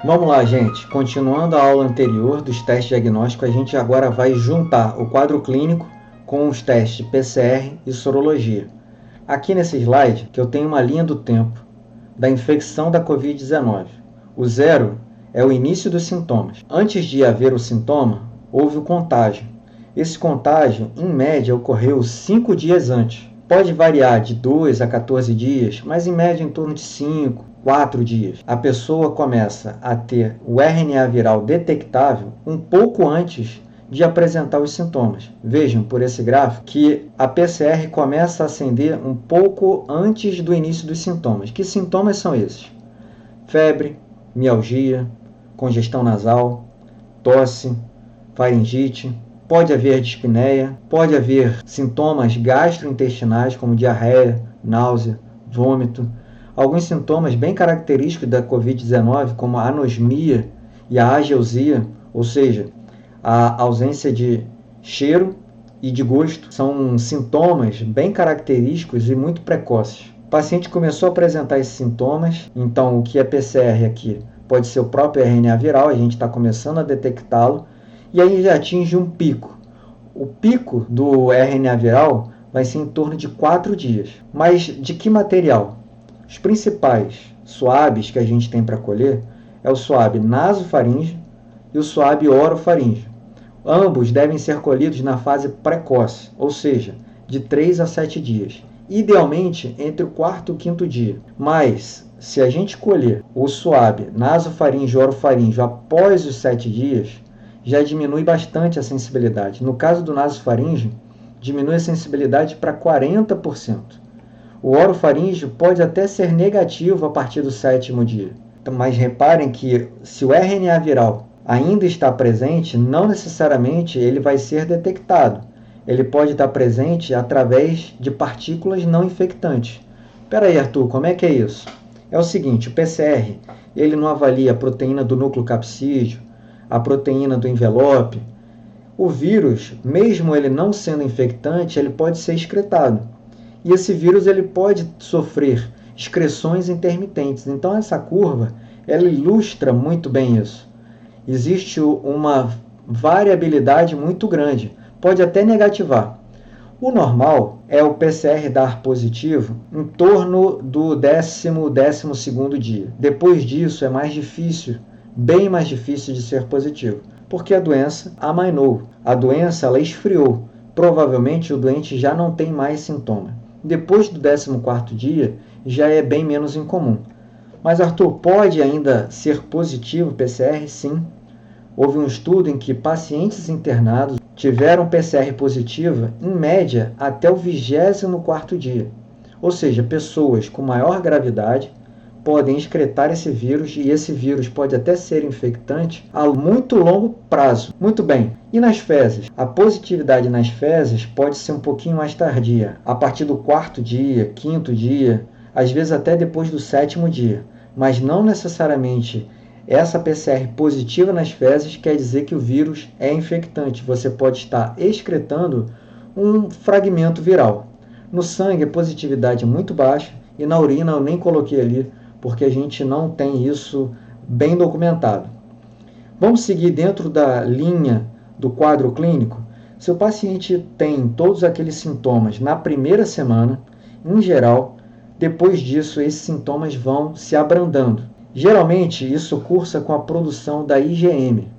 Vamos lá, gente. Continuando a aula anterior dos testes diagnósticos, a gente agora vai juntar o quadro clínico com os testes PCR e sorologia. Aqui nesse slide, que eu tenho uma linha do tempo da infecção da Covid-19. O 0 é o início dos sintomas. Antes de haver o sintoma, houve o contágio. Esse contágio, em média, ocorreu 5 dias antes. Pode variar de 2 a 14 dias, mas em média em torno de 5, 4 dias. A pessoa começa a ter o RNA viral detectável um pouco antes de apresentar os sintomas. Vejam por esse gráfico que a PCR começa a acender um pouco antes do início dos sintomas. Que sintomas são esses? Febre, mialgia, congestão nasal, tosse, faringite, pode haver dispneia, pode haver sintomas gastrointestinais como diarreia, náusea, vômito. Alguns sintomas bem característicos da Covid-19, como a anosmia e a ageusia, ou seja, a ausência de cheiro e de gosto, são sintomas bem característicos e muito precoces. O paciente começou a apresentar esses sintomas, então o que é PCR aqui? Pode ser o próprio RNA viral, a gente está começando a detectá-lo, e aí já atinge um pico. O pico do RNA viral vai ser em torno de 4 dias. Mas de que material? Os principais swabs que a gente tem para colher é o swab nasofaríngeo e o swab orofaríngeo. Ambos devem ser colhidos na fase precoce, ou seja, de 3 a 7 dias, idealmente entre o quarto e o quinto dia. Mas, se a gente colher o swab nasofaríngeo e orofaríngeo após os 7 dias, já diminui bastante a sensibilidade. No caso do nasofaríngeo, diminui a sensibilidade para 40%. O orofaríngeo pode até ser negativo a partir do 7º dia. Mas reparem que se o RNA viral ainda está presente, não necessariamente ele vai ser detectado. Ele pode estar presente através de partículas não infectantes. Espera aí, Arthur, como é que é isso? É o seguinte, o PCR, ele não avalia a proteína do núcleo capsídeo, a proteína do envelope. O vírus, mesmo ele não sendo infectante, ele pode ser excretado. E esse vírus ele pode sofrer excreções intermitentes. Então essa curva, ela ilustra muito bem isso. Existe uma variabilidade muito grande, pode até negativar. O normal é o PCR dar positivo em torno do 10º dia. Depois disso é mais difícil, bem mais difícil de ser positivo, porque a doença amainou, a doença ela esfriou. Provavelmente o doente já não tem mais sintoma. Depois do 14º dia já é bem menos incomum. Mas Arthur, pode ainda ser positivo o PCR? Sim. Houve um estudo em que pacientes internados tiveram PCR positiva, em média, até o 24º dia. Ou seja, pessoas com maior gravidade podem excretar esse vírus e esse vírus pode até ser infectante a muito longo prazo. Muito bem. E nas fezes? A positividade nas fezes pode ser um pouquinho mais tardia, a partir do 4º dia, 5º dia, às vezes até depois do 7º dia. Mas não necessariamente essa PCR positiva nas fezes quer dizer que o vírus é infectante. Você pode estar excretando um fragmento viral. No sangue, a positividade é muito baixa e na urina eu nem coloquei ali, porque a gente não tem isso bem documentado. Vamos seguir dentro da linha do quadro clínico? Se o paciente tem todos aqueles sintomas na primeira semana, em geral, depois disso esses sintomas vão se abrandando. Geralmente isso cursa com a produção da IgM,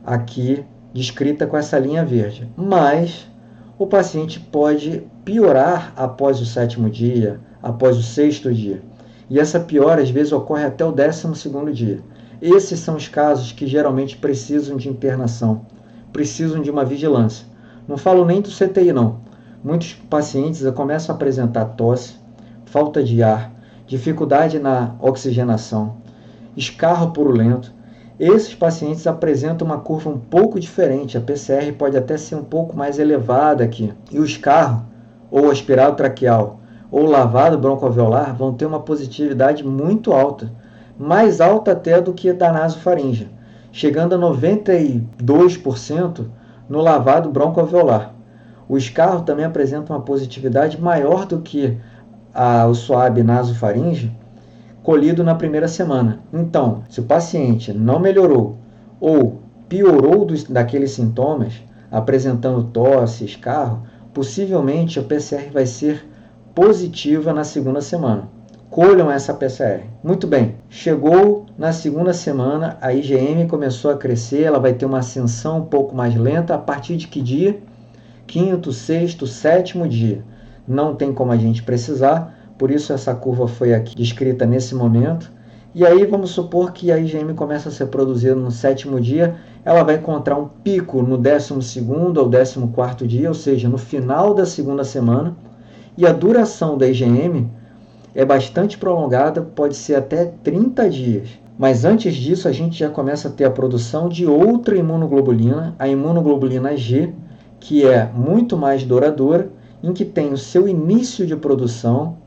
aqui descrita com essa linha verde, mas o paciente pode piorar após o 7º dia, após o 6º dia. E essa piora às vezes ocorre até o 12º dia. Esses são os casos que geralmente precisam de internação, precisam de uma vigilância. Não falo nem do CTI não. Muitos pacientes começam a apresentar tosse, falta de ar, dificuldade na oxigenação, escarro purulento. Esses pacientes apresentam uma curva um pouco diferente, a PCR pode até ser um pouco mais elevada aqui. E o escarro, ou aspirado traqueal, ou lavado broncoalveolar vão ter uma positividade muito alta, mais alta até do que a da nasofaríngea, chegando a 92% no lavado broncoalveolar. O escarro também apresenta uma positividade maior do que o swab nasofaríngeo, colhido na primeira semana. Então, se o paciente não melhorou ou piorou daqueles sintomas, apresentando tosse, escarro, possivelmente a PCR vai ser positiva na segunda semana. Colham essa PCR. Muito bem, chegou na segunda semana, a IgM começou a crescer, ela vai ter uma ascensão um pouco mais lenta. A partir de que dia? Quinto, sexto, sétimo dia. Não tem como a gente precisar, por isso essa curva foi aqui descrita nesse momento. E aí vamos supor que a IgM começa a ser produzida no sétimo dia, ela vai encontrar um pico no 12º ou 14º dia, ou seja, no final da segunda semana, e a duração da IgM é bastante prolongada, pode ser até 30 dias. Mas antes disso, a gente já começa a ter a produção de outra imunoglobulina, a imunoglobulina G, que é muito mais duradoura, em que tem o seu início de produção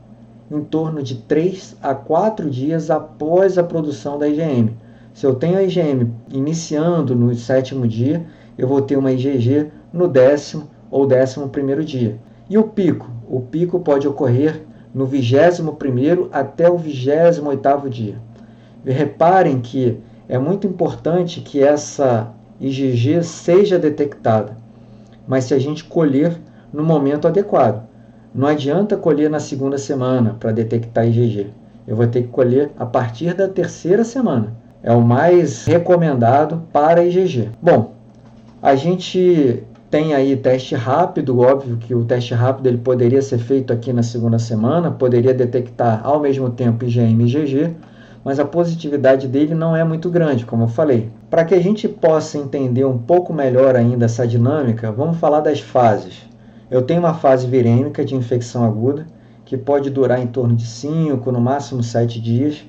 em torno de 3 a 4 dias após a produção da IgM. Se eu tenho a IgM iniciando no 7º dia, eu vou ter uma IgG no 10º ou 11º dia. E o pico? O pico pode ocorrer no 21º até o 28º dia. E reparem que é muito importante que essa IgG seja detectada, mas se a gente colher no momento adequado. Não adianta colher na segunda semana para detectar IgG. Eu vou ter que colher a partir da terceira semana. É o mais recomendado para IgG. Bom, a gente tem aí teste rápido. Óbvio que o teste rápido ele poderia ser feito aqui na segunda semana, poderia detectar ao mesmo tempo IgM e IgG, mas a positividade dele não é muito grande, como eu falei. Para que a gente possa entender um pouco melhor ainda essa dinâmica, vamos falar das fases. Eu tenho uma fase virêmica de infecção aguda, que pode durar em torno de 5, no máximo 7 dias.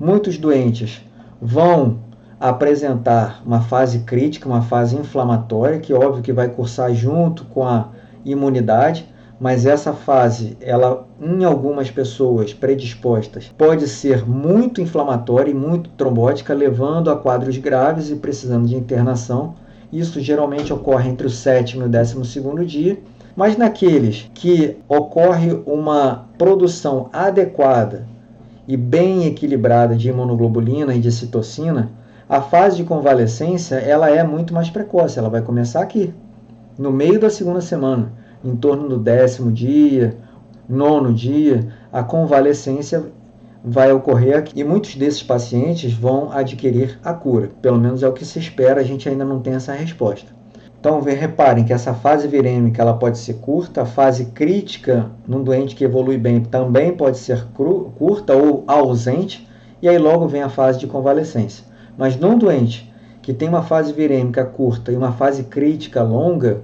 Muitos doentes vão apresentar uma fase crítica, uma fase inflamatória, que é óbvio que vai cursar junto com a imunidade, mas essa fase, ela em algumas pessoas predispostas, pode ser muito inflamatória e muito trombótica, levando a quadros graves e precisando de internação. Isso geralmente ocorre entre o 7º e o 12º dia. Mas naqueles que ocorre uma produção adequada e bem equilibrada de imunoglobulina e de citocina, a fase de convalescência ela é muito mais precoce. Ela vai começar aqui, no meio da segunda semana, em torno do 10º dia, 9º dia, a convalescência vai ocorrer aqui. E muitos desses pacientes vão adquirir a cura. Pelo menos é o que se espera, a gente ainda não tem essa resposta. Então, reparem que essa fase virêmica ela pode ser curta, a fase crítica num doente que evolui bem também pode ser curta ou ausente, e aí logo vem a fase de convalescência. Mas num doente que tem uma fase virêmica curta e uma fase crítica longa,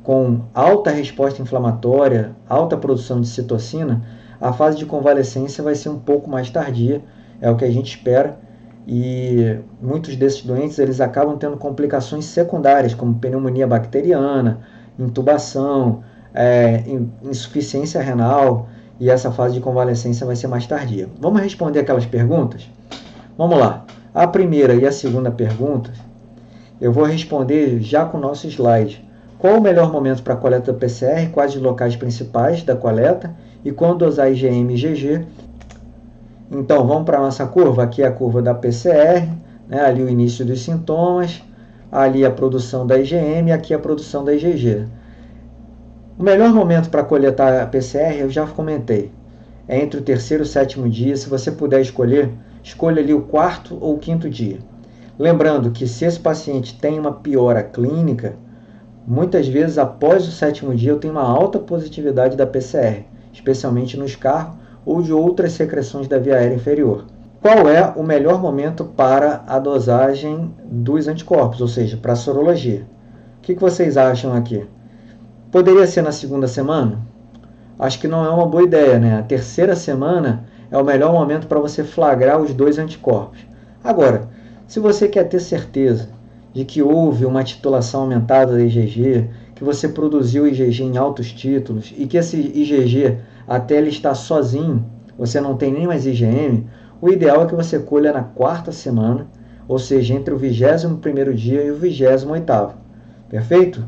com alta resposta inflamatória, alta produção de citocina, a fase de convalescência vai ser um pouco mais tardia, é o que a gente espera. E muitos desses doentes eles acabam tendo complicações secundárias, como pneumonia bacteriana, intubação, insuficiência renal, e essa fase de convalescência vai ser mais tardia. Vamos responder aquelas perguntas? Vamos lá. A primeira e a segunda pergunta, eu vou responder já com o nosso slide. Qual o melhor momento para a coleta da PCR, quais os locais principais da coleta e quando dosar IgM e IgG? Então, vamos para a nossa curva. Aqui é a curva da PCR, né? Ali o início dos sintomas, ali a produção da IgM e aqui a produção da IgG. O melhor momento para coletar a PCR, eu já comentei, é entre o 3º e o 7º dia. Se você puder escolher, escolha ali o 4º ou 5º dia. Lembrando que se esse paciente tem uma piora clínica, muitas vezes após o 7º dia eu tenho uma alta positividade da PCR, especialmente no escarro ou de outras secreções da via aérea inferior. Qual é o melhor momento para a dosagem dos anticorpos, ou seja, para a sorologia? O que vocês acham aqui? Poderia ser na segunda semana? Acho que não é uma boa ideia, né? A terceira semana é o melhor momento para você flagrar os 2 anticorpos. Agora, se você quer ter certeza de que houve uma titulação aumentada da IgG, que você produziu IgG em altos títulos e que esse IgG até ele está sozinho, você não tem nem mais IgM, o ideal é que você colha na 4ª semana, ou seja, entre o 21º dia e o 28º. Perfeito?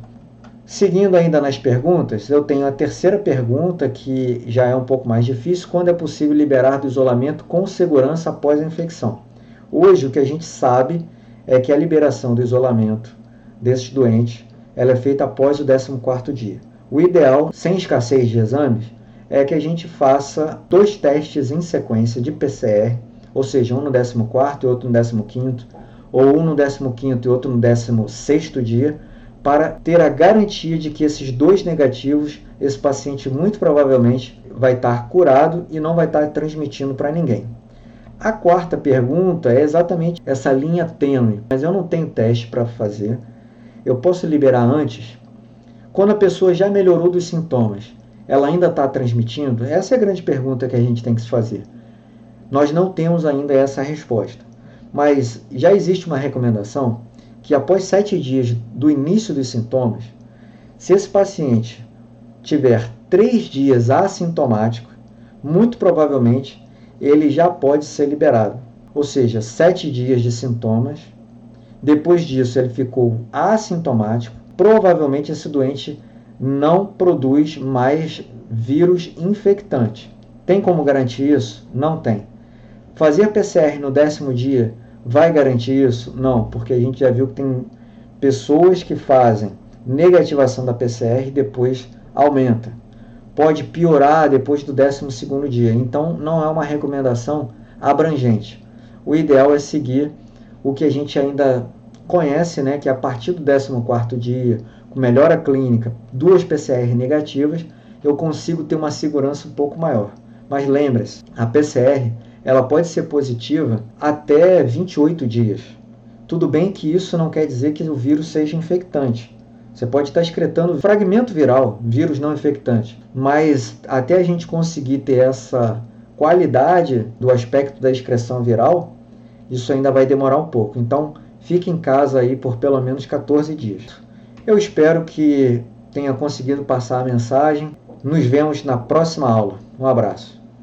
Seguindo ainda nas perguntas, eu tenho a terceira pergunta, que já é um pouco mais difícil: quando é possível liberar do isolamento com segurança após a infecção? Hoje, o que a gente sabe é que a liberação do isolamento desses doentes ela é feita após o 14º dia. O ideal, sem escassez de exames, é que a gente faça 2 testes em sequência de PCR, ou seja, um no 14º e outro no 15º, ou um no 15º e outro no 16º dia, para ter a garantia de que esses 2 negativos, esse paciente muito provavelmente vai estar curado e não vai estar transmitindo para ninguém. A quarta pergunta é exatamente essa linha tênue, mas eu não tenho teste para fazer. Eu posso liberar antes? Quando a pessoa já melhorou dos sintomas, ela ainda está transmitindo? Essa é a grande pergunta que a gente tem que se fazer. Nós não temos ainda essa resposta, mas já existe uma recomendação que após 7 dias do início dos sintomas, se esse paciente tiver 3 dias assintomático, muito provavelmente ele já pode ser liberado. Ou seja, 7 dias de sintomas, depois disso ele ficou assintomático, provavelmente esse doente não produz mais vírus infectante. Tem como garantir isso? Não tem. Fazer PCR no 10º dia vai garantir isso? Não, porque a gente já viu que tem pessoas que fazem negativação da PCR e depois aumenta. Pode piorar depois do 12º dia. Então, não é uma recomendação abrangente. O ideal é seguir o que a gente ainda conhece, né, que a partir do 14º dia, com melhora clínica, 2 PCR negativas, eu consigo ter uma segurança um pouco maior. Mas lembre-se, a PCR ela pode ser positiva até 28 dias. Tudo bem que isso não quer dizer que o vírus seja infectante. Você pode estar excretando fragmento viral, vírus não infectante. Mas até a gente conseguir ter essa qualidade do aspecto da excreção viral, isso ainda vai demorar um pouco. Então, fique em casa aí por pelo menos 14 dias. Eu espero que tenha conseguido passar a mensagem. Nos vemos na próxima aula. Um abraço.